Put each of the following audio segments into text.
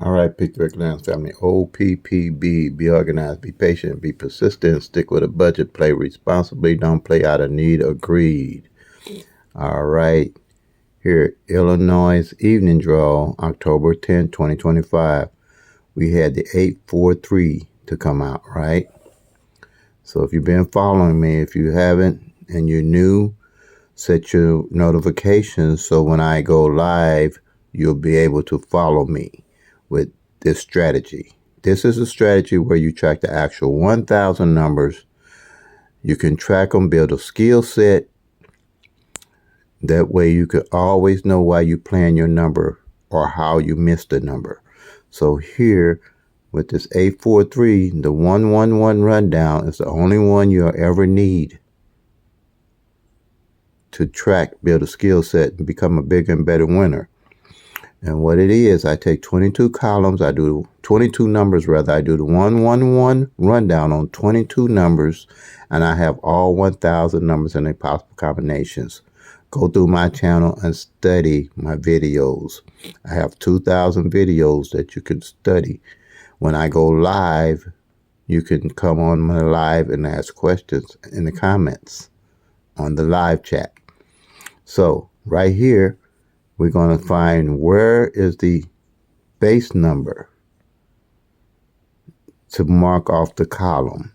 All right, Picture Lens family. OPPB. Be organized, be patient, be persistent, stick with a budget, play responsibly, don't play out of need or greed. All right. Here, Illinois evening draw, October 10, 2025. We had the 843 to come out, right? So if you've been following me, if you haven't and you're new, set your notifications so when I go live, you'll be able to follow me with this strategy. This is a strategy where you track the actual 1,000 numbers. You can track them, build a skill set. That way you can always know why you plan your number or how you missed the number. So here with this 843, the 111 rundown is the only one you'll ever need to track, build a skill set, and become a bigger and better winner. And what it is, I take 22 columns, I do 22 numbers rather. I do the 111 rundown on 22 numbers, and I have all 1,000 numbers and their possible combinations. Go through my channel and study my videos. I have 2,000 videos that you can study. When I go live, you can come on my live and ask questions in the comments on the live chat. So right here, we're going to find where is the base number to mark off the column.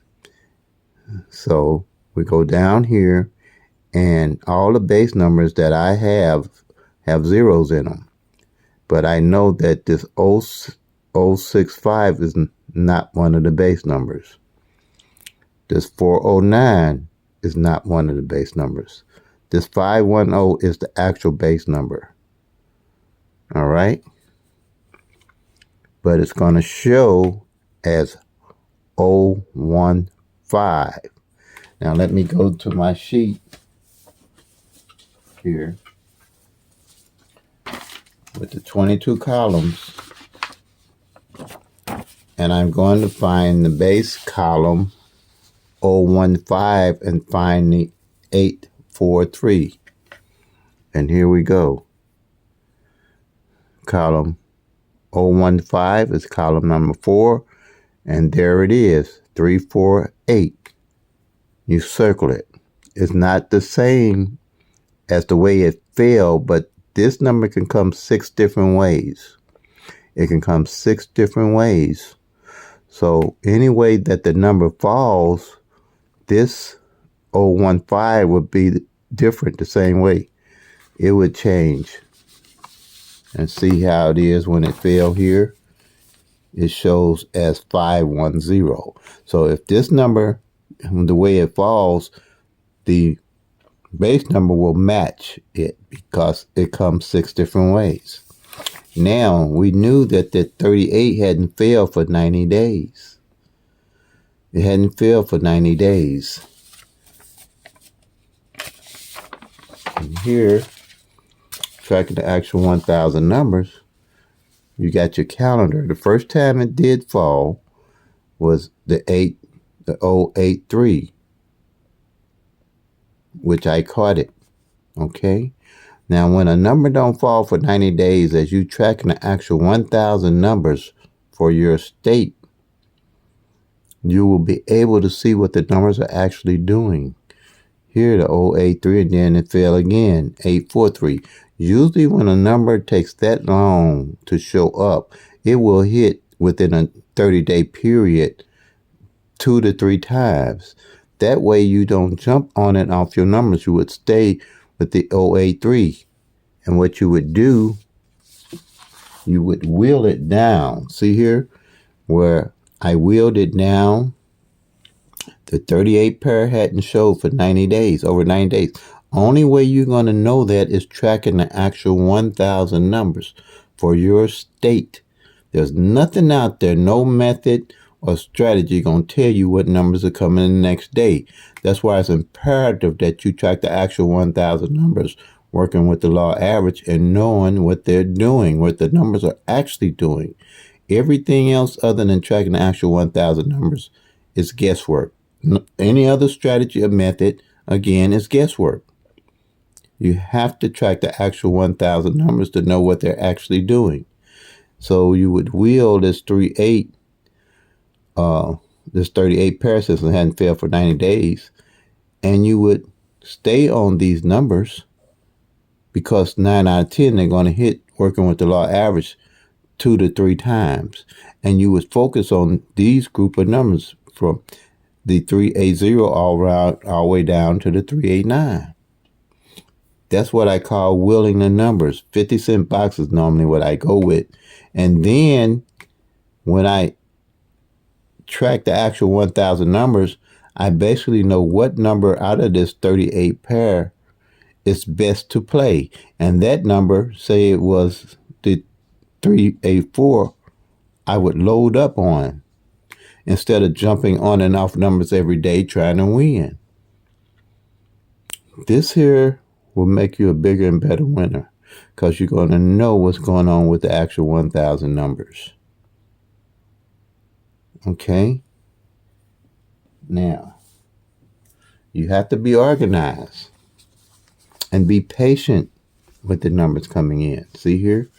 So we go down here, and all the base numbers that I have zeros in them. But I know that this 065 is not one of the base numbers. This 409 is not one of the base numbers. This 510 is the actual base number. All right? But it's going to show as 015. Now let me go to my sheet here with the 22 columns, and I'm going to find the base column 015 and find the 843. And here we go. Column 015 is column number 4, and there it is, 348. You circle it. It's not the same as the way it fell, but this number can come 6 different ways. It can come 6 different ways. So any way that the number falls, this 015 would be different the same way. It would change. And see how it is when it fell here. It shows as 510. So if this number, the way it falls, the base number will match it because it comes 6 different ways. Now, we knew that the 38 hadn't failed for 90 days. It hadn't failed for 90 days. And here, tracking the actual 1,000 numbers, you got your calendar. The first time it did fall was the 083, which I caught it. Okay? Now, when a number don't fall for 90 days, as you tracking the actual 1,000 numbers for your state, you will be able to see what the numbers are actually doing. Here, the 083, and then it fell again, 843. Usually when a number takes that long to show up, it will hit within a 30-day period 2 to 3 times. That way you don't jump on it off your numbers. You would stay with the 083. And what you would do, you would wheel it down. See here where I wheeled it down? The 38 pair hadn't showed for 90 days, over 90 days. Only way you're going to know that is tracking the actual 1,000 numbers for your state. There's nothing out there, no method or strategy going to tell you what numbers are coming in the next day. That's why it's imperative that you track the actual 1,000 numbers, working with the law average and knowing what they're doing, what the numbers are actually doing. Everything else other than tracking the actual 1,000 numbers is guesswork. Any other strategy or method, again, is guesswork. You have to track the actual 1,000 numbers to know what they're actually doing. So you would wheel this 3-8, this 38 pair since it hadn't failed for 90 days, and you would stay on these numbers because 9 out of 10 they're going to hit working with the law average 2 to 3 times. And you would focus on these group of numbers from the 380 all the way down to the 389. That's what I call wheeling the numbers. 50-cent boxes normally what I go with. And then when I track the actual 1,000 numbers, I basically know what number out of this 38 pair is best to play. And that number, say it was the 384, I would load up on instead of jumping on and off numbers every day trying to win. This here will make you a bigger and better winner because you're going to know what's going on with the actual 1,000 numbers. Okay? Now, you have to be organized and be patient with the numbers coming in. See here?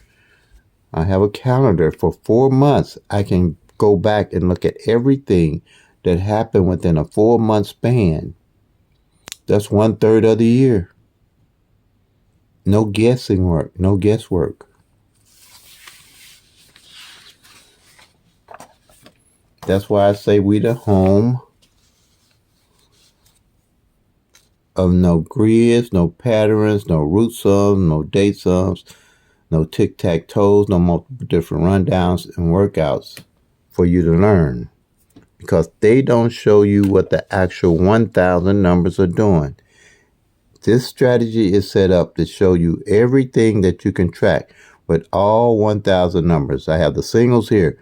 I have a calendar for 4 months. I can go back and look at everything that happened within a 4-month span. That's 1/3 of the year. No guessing work, no guesswork. That's why I say we the home of no grids, no patterns, no root sums, no date sums, no tic-tac-toes, no multiple different rundowns and workouts for you to learn. Because they don't show you what the actual 1,000 numbers are doing. This strategy is set up to show you everything that you can track with all 1,000 numbers. I have the singles here.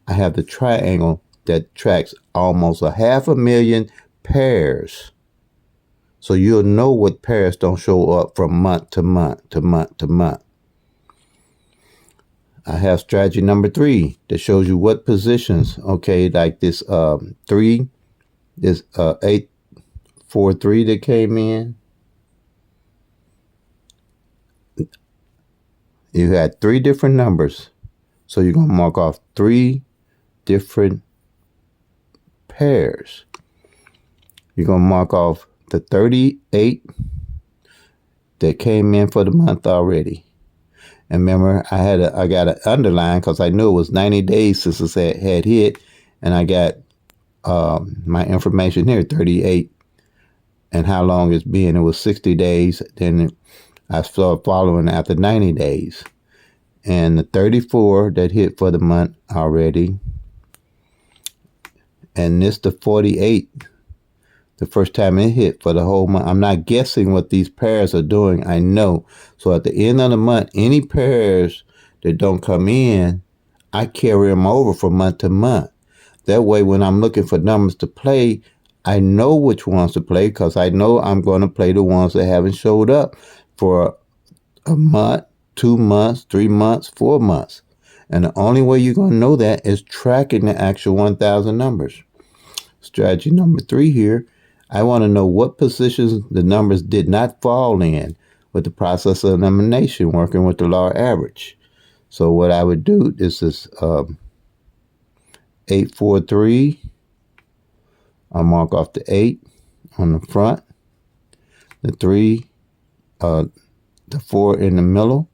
I have the triangle that tracks almost 500,000 pairs. So you'll know what pairs don't show up from month to month to month to month. I have strategy number 3 that shows you what positions, okay, like this 3, this 843 that came in. You had 3 different numbers. So you're going to mark off 3 different pairs. You're going to mark off the 38 that came in for the month already. And remember, I got an underline because I knew it was 90 days since it had hit. And I got my information here, 38, and how long it's been. It was 60 days. Then I started following after 90 days. And the 34 that hit for the month already. And this the 48, the first time it hit for the whole month. I'm not guessing what these pairs are doing. I know. So at the end of the month, any pairs that don't come in, I carry them over from month to month. That way, when I'm looking for numbers to play, I know which ones to play because I know I'm going to play the ones that haven't showed up for a month, 2 months, 3 months, 4 months. And the only way you're going to know that is tracking the actual 1,000 numbers. Strategy number 3 here. I want to know what positions the numbers did not fall in with the process of elimination, working with the law average. So what I would do, this is 843. I'll mark off the 8 on the front, the 3, the 4 in the middle,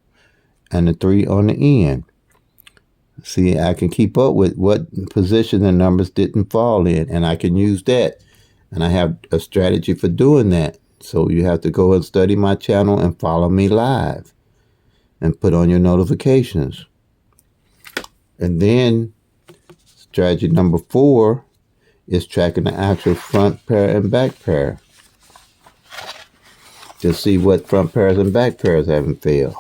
and the 3 on the end. See, I can keep up with what position the numbers didn't fall in, and I can use that. And I have a strategy for doing that. So you have to go and study my channel and follow me live and put on your notifications. And then strategy number 4 is tracking the actual front pair and back pair to see what front pairs and back pairs haven't failed.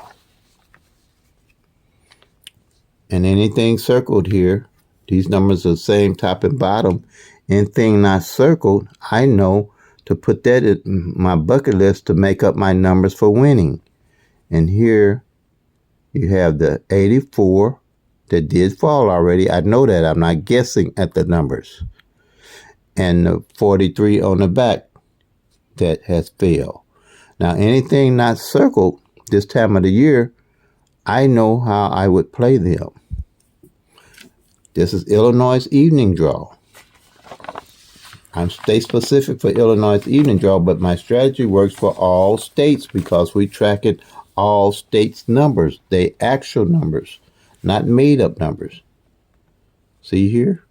And anything circled here, these numbers are the same top and bottom. Anything not circled, I know to put that in my bucket list to make up my numbers for winning. And here you have the 84 that did fall already. I know that. I'm not guessing at the numbers. And the 43 on the back that has failed. Now, anything not circled this time of the year, I know how I would play them. This is Illinois evening draw. I'm state specific for Illinois evening draw, but my strategy works for all states because we track it all states' numbers. They actual numbers, not made up numbers. See here?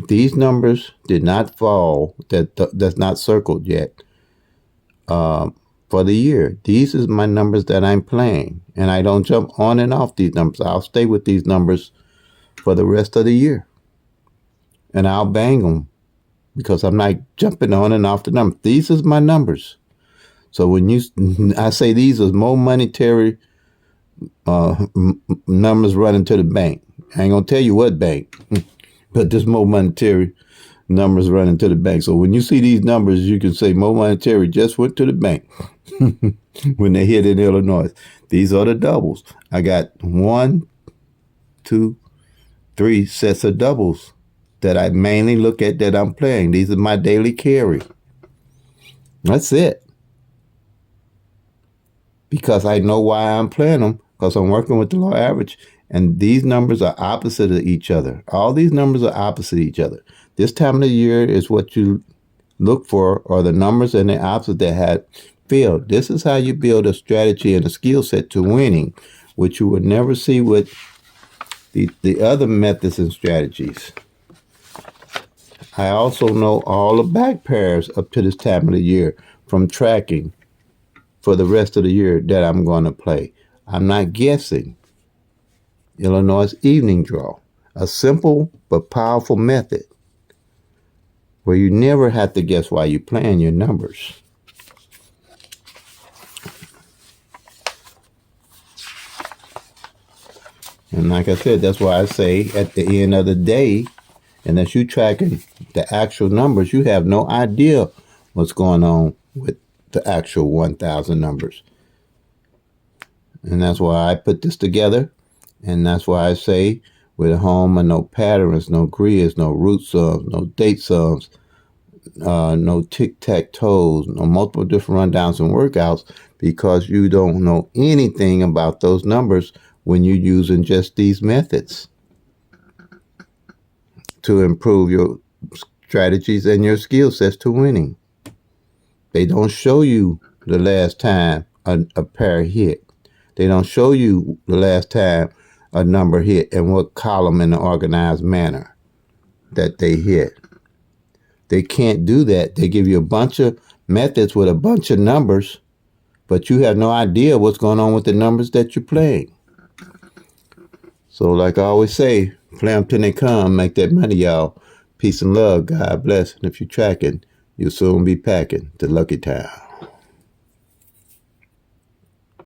These numbers did not fall, that's not circled yet, for the year. These is my numbers that I'm playing, and I don't jump on and off these numbers. I'll stay with these numbers for the rest of the year, and I'll bang them because I'm not jumping on and off the numbers. These is my numbers. So when I say these is momoneyterry numbers running to the bank. I ain't gonna tell you what bank, but this momoneyterry numbers running to the bank. So when you see these numbers, you can say momoneyterry just went to the bank when they hit in Illinois. These are the doubles. I got 1, 2, 3 sets of doubles that I mainly look at that I'm playing. These are my daily carry. That's it. Because I know why I'm playing them, because I'm working with the law average, and these numbers are opposite of each other. All these numbers are opposite of each other. This time of the year is what you look for, or the numbers and the opposite that had failed. This is how you build a strategy and a skill set to winning, which you would never see with the other methods and strategies. I also know all the back pairs up to this time of the year from tracking for the rest of the year that I'm going to play. I'm not guessing. Illinois evening draw, a simple but powerful method where you never have to guess while you're playing your numbers. And like I said, that's why I say at the end of the day, unless you're tracking the actual numbers, you have no idea what's going on with the actual 1,000 numbers. And that's why I put this together. And that's why I say with a home of no patterns, no grids, no root sums, no date sums, no tic-tac-toes, no multiple different rundowns and workouts, because you don't know anything about those numbers when you're using just these methods to improve your strategies and your skill sets to winning. They don't show you the last time a pair hit. They don't show you the last time a number hit and what column in an organized manner that they hit. They can't do that. They give you a bunch of methods with a bunch of numbers, but you have no idea what's going on with the numbers that you're playing. So like I always say, play them till they come, make that money, y'all. Peace and love. God bless. And if you're tracking, you'll soon be packing to Lucky Town.